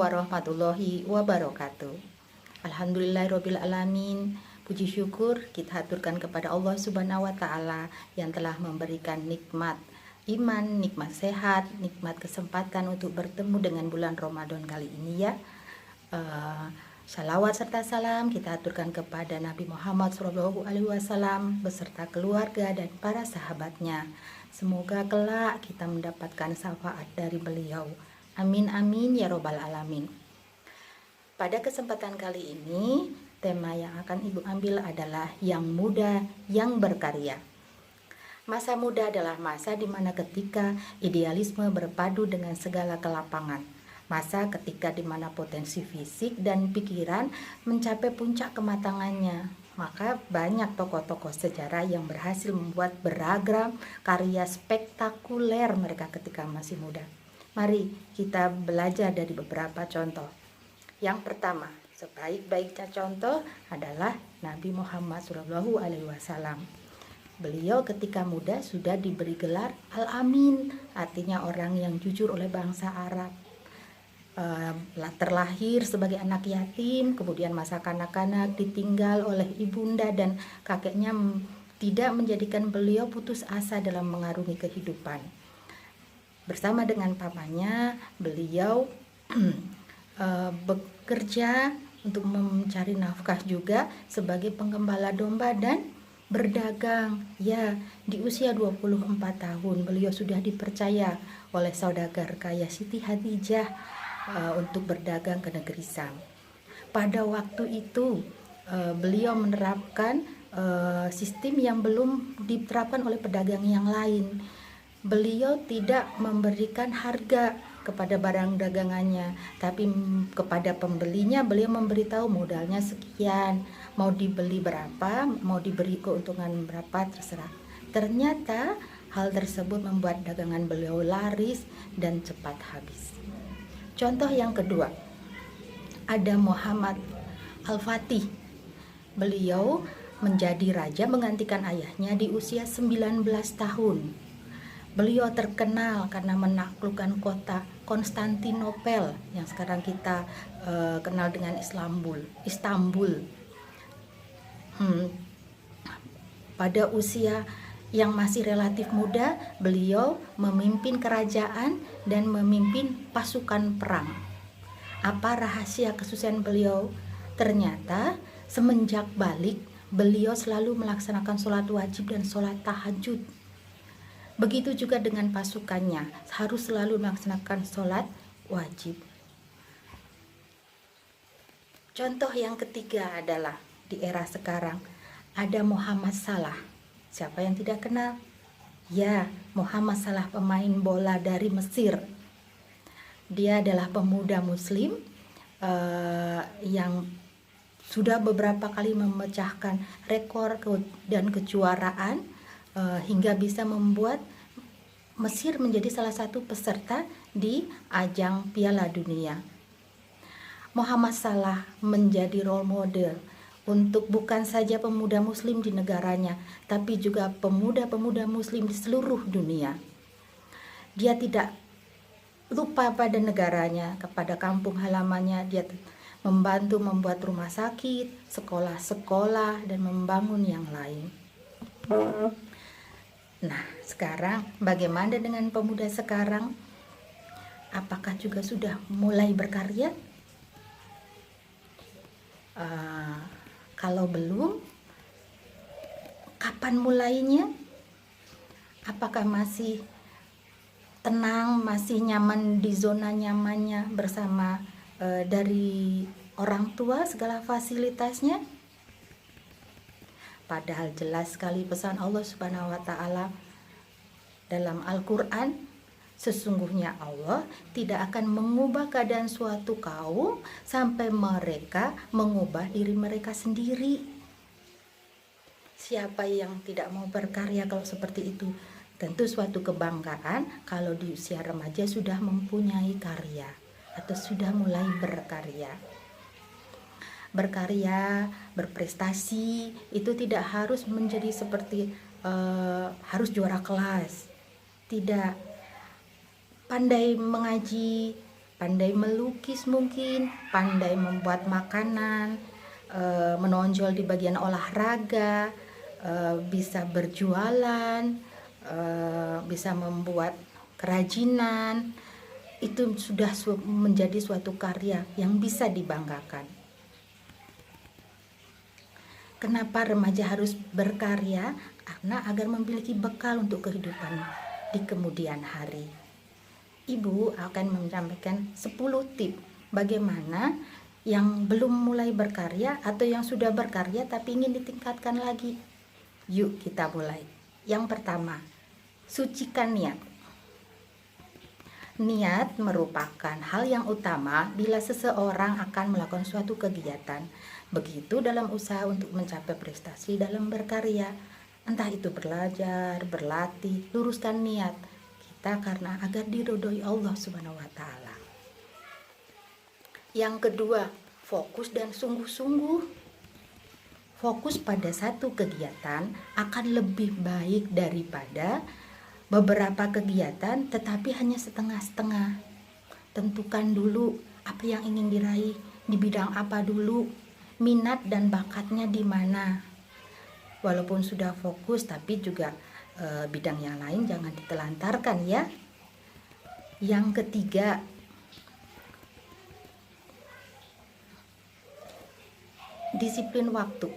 warahmatullahi wabarakatuh. Alhamdulillahirabbil alamin. Puji syukur kita haturkan kepada Allah Subhanahu wa taala yang telah memberikan nikmat iman, nikmat sehat, nikmat kesempatan untuk bertemu dengan bulan Ramadan kali ini ya. Salawat serta salam kita haturkan kepada Nabi Muhammad SAW beserta keluarga dan para sahabatnya. Semoga kelak kita mendapatkan syafaat dari beliau. Amin amin ya robbal alamin. Pada kesempatan kali ini, tema yang akan Ibu ambil adalah yang muda yang berkarya. Masa muda adalah masa di mana ketika idealisme berpadu dengan segala kelapangan. Masa ketika di mana potensi fisik dan pikiran mencapai puncak kematangannya. Maka banyak tokoh-tokoh sejarah yang berhasil membuat beragam karya spektakuler mereka ketika masih muda. Mari kita belajar dari beberapa contoh. Yang pertama, sebaik-baiknya contoh adalah Nabi Muhammad SAW. Beliau ketika muda sudah diberi gelar Al-Amin, artinya orang yang jujur oleh bangsa Arab. Terlahir sebagai anak yatim, kemudian masa kanak-kanak ditinggal oleh ibunda dan kakeknya tidak menjadikan beliau putus asa dalam mengarungi kehidupan. Bersama dengan pamannya, beliau bekerja untuk mencari nafkah juga sebagai penggembala domba dan berdagang. Ya, di usia 24 tahun beliau sudah dipercaya oleh saudagar kaya Siti Khadijah untuk berdagang ke negeri Sam. Pada waktu itu beliau menerapkan sistem yang belum diterapkan oleh pedagang yang lain. Beliau tidak memberikan harga kepada barang dagangannya, tapi kepada pembelinya beliau memberitahu modalnya sekian, mau dibeli berapa, mau diberi keuntungan berapa, terserah. Ternyata hal tersebut membuat dagangan beliau laris dan cepat habis. Contoh yang kedua, ada Muhammad Al-Fatih. Beliau menjadi raja menggantikan ayahnya di usia 19 tahun. Beliau terkenal karena menaklukkan kota Konstantinopel yang sekarang kita kenal dengan Istanbul. Pada usia yang masih relatif muda, beliau memimpin kerajaan dan memimpin pasukan perang. Apa rahasia kesuksesan beliau? Ternyata semenjak balik, beliau selalu melaksanakan sholat wajib dan sholat tahajud. Begitu juga dengan pasukannya, harus selalu melaksanakan sholat wajib. Contoh yang ketiga adalah di era sekarang, ada Muhammad Salah. Siapa yang tidak kenal? Ya, Muhammad Salah, pemain bola dari Mesir. Dia adalah pemuda muslim yang sudah beberapa kali memecahkan rekor dan kejuaraan hingga bisa membuat Mesir menjadi salah satu peserta di ajang Piala Dunia. Muhammad Salah menjadi role model untuk bukan saja pemuda muslim di negaranya, tapi juga pemuda-pemuda muslim di seluruh dunia. Dia tidak lupa pada negaranya, kepada kampung halamannya. Dia membantu membuat rumah sakit, sekolah-sekolah, dan membangun yang lain. Nah, sekarang bagaimana dengan pemuda sekarang? Apakah juga sudah mulai berkarya? Kalau belum, kapan mulainya? Apakah masih tenang, masih nyaman di zona nyamannya bersama dari orang tua segala fasilitasnya? Padahal jelas sekali pesan Allah Subhanahu wa taala dalam Al-Qur'an, sesungguhnya Allah tidak akan mengubah keadaan suatu kaum sampai mereka mengubah diri mereka sendiri. Siapa yang tidak mau berkarya kalau seperti itu? Tentu suatu kebanggaan kalau di usia remaja sudah mempunyai karya atau sudah mulai berkarya. Berkarya, berprestasi itu tidak harus menjadi seperti harus juara kelas. Tidak. Pandai mengaji, pandai melukis mungkin, pandai membuat makanan, menonjol di bagian olahraga, bisa berjualan, bisa membuat kerajinan. Itu sudah menjadi suatu karya yang bisa dibanggakan. Kenapa remaja harus berkarya? Karena agar memiliki bekal untuk kehidupan di kemudian hari. Ibu akan menyampaikan 10 tips bagaimana yang belum mulai berkarya atau yang sudah berkarya tapi ingin ditingkatkan lagi. Yuk kita mulai. Yang pertama, sucikan niat. Niat merupakan hal yang utama bila seseorang akan melakukan suatu kegiatan. Begitu dalam usaha untuk mencapai prestasi dalam berkarya. Entah itu belajar, berlatih, luruskan niat kita karena agar diridhoi Allah Subhanahu wa taala. Yang kedua, fokus dan sungguh-sungguh. Fokus pada satu kegiatan akan lebih baik daripada beberapa kegiatan tetapi hanya setengah-setengah. Tentukan dulu apa yang ingin diraih, di bidang apa dulu, minat dan bakatnya di mana. Walaupun sudah fokus tapi juga bidang yang lain jangan ditelantarkan ya. Yang ketiga, disiplin waktu.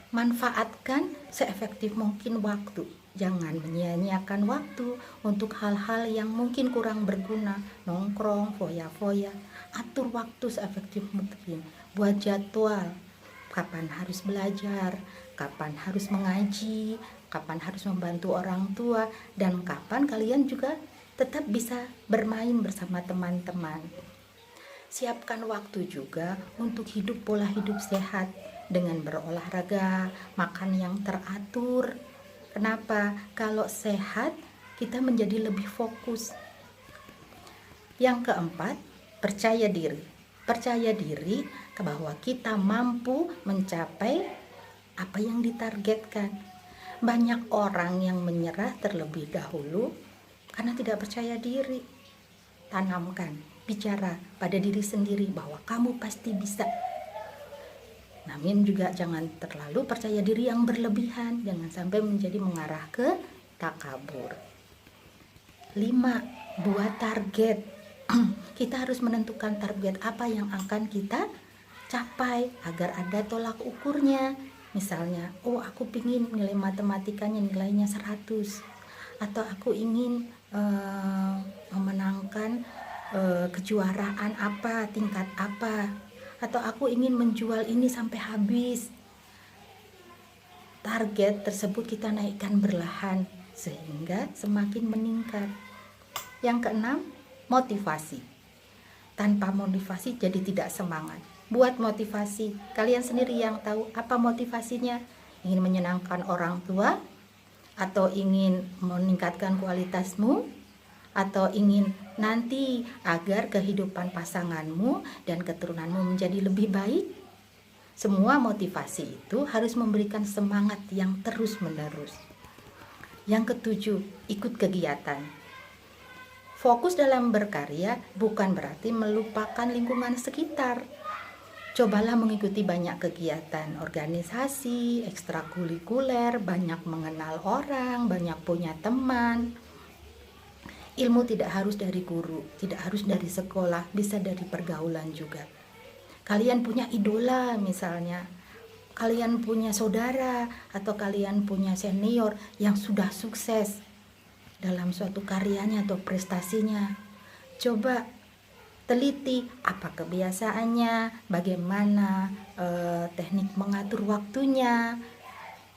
Manfaatkan seefektif mungkin waktu. Jangan menyia-nyiakan waktu untuk hal-hal yang mungkin kurang berguna, nongkrong, foya-foya. Atur waktu seefektif mungkin. Buat jadwal, kapan harus belajar, kapan harus mengaji, kapan harus membantu orang tua, dan kapan kalian juga tetap bisa bermain bersama teman-teman. Siapkan waktu juga untuk hidup pola hidup sehat dengan berolahraga, makan yang teratur. Kenapa? Kalau sehat, kita menjadi lebih fokus. Yang keempat, percaya diri. Percaya diri bahwa kita mampu mencapai apa yang ditargetkan. Banyak orang yang menyerah terlebih dahulu karena tidak percaya diri. Tanamkan, bicara pada diri sendiri bahwa kamu pasti bisa. Namun juga jangan terlalu percaya diri yang berlebihan, jangan sampai menjadi mengarah ke takabur. 5. Buat target. Kita harus menentukan target apa yang akan kita capai agar ada tolak ukurnya. Misalnya, aku ingin nilai matematikanya nilainya 100, atau aku ingin memenangkan kejuaraan apa, tingkat apa, atau aku ingin menjual ini sampai habis. Target tersebut kita naikkan perlahan sehingga semakin meningkat. Yang keenam, motivasi. Tanpa motivasi jadi tidak semangat. Buat motivasi, kalian sendiri yang tahu apa motivasinya. Ingin menyenangkan orang tua, atau ingin meningkatkan kualitasmu, atau ingin nanti agar kehidupan pasanganmu dan keturunanmu menjadi lebih baik. Semua motivasi itu harus memberikan semangat yang terus-menerus. Yang ketujuh, ikut kegiatan. Fokus dalam berkarya bukan berarti melupakan lingkungan sekitar. Cobalah mengikuti banyak kegiatan organisasi, ekstrakurikuler, banyak mengenal orang, banyak punya teman. Ilmu tidak harus dari guru, tidak harus dari sekolah, bisa dari pergaulan juga. Kalian punya idola misalnya, kalian punya saudara, atau kalian punya senior yang sudah sukses dalam suatu karyanya atau prestasinya. Coba teliti apa kebiasaannya, bagaimana teknik mengatur waktunya,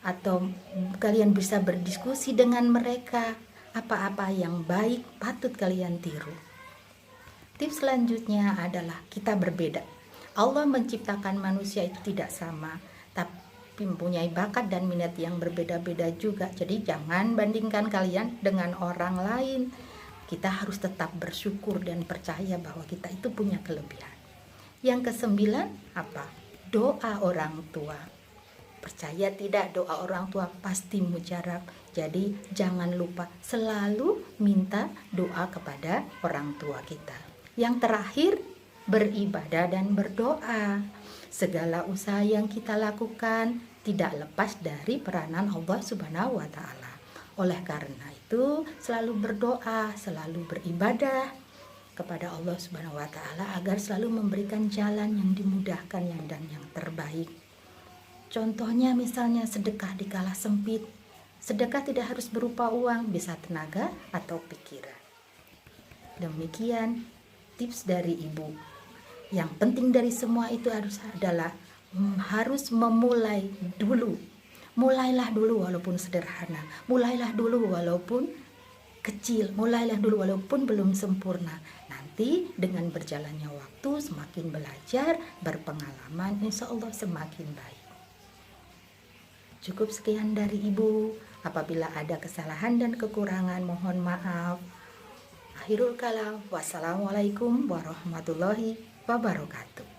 atau kalian bisa berdiskusi dengan mereka. Apa-apa yang baik patut kalian tiru. Tips selanjutnya adalah kita berbeda. Allah menciptakan manusia itu tidak sama, tapi mempunyai bakat dan minat yang berbeda-beda juga. Jadi jangan bandingkan kalian dengan orang lain. Kita harus tetap bersyukur dan percaya bahwa kita itu punya kelebihan. Yang ke-9 apa? Doa orang tua. Percaya tidak, doa orang tua pasti mujarab. Jadi jangan lupa selalu minta doa kepada orang tua kita. Yang terakhir, beribadah dan berdoa. Segala usaha yang kita lakukan tidak lepas dari peranan Allah Subhanahu wa Ta'ala. Oleh karena itu, selalu berdoa, selalu beribadah kepada Allah Subhanahu wa Ta'ala agar selalu memberikan jalan yang dimudahkan dan yang terbaik. Contohnya misalnya sedekah di kala sempit. Sedekah tidak harus berupa uang, bisa tenaga atau pikiran. Demikian tips dari Ibu. Yang penting dari semua itu adalah harus memulai dulu. Mulailah dulu walaupun sederhana. Mulailah dulu walaupun kecil. Mulailah dulu walaupun belum sempurna. Nanti dengan berjalannya waktu, semakin belajar, berpengalaman, insya Allah semakin baik. Cukup sekian dari Ibu. Apabila ada kesalahan dan kekurangan, mohon maaf. Akhirul kalam. Wassalamualaikum warahmatullahi wabarakatuh.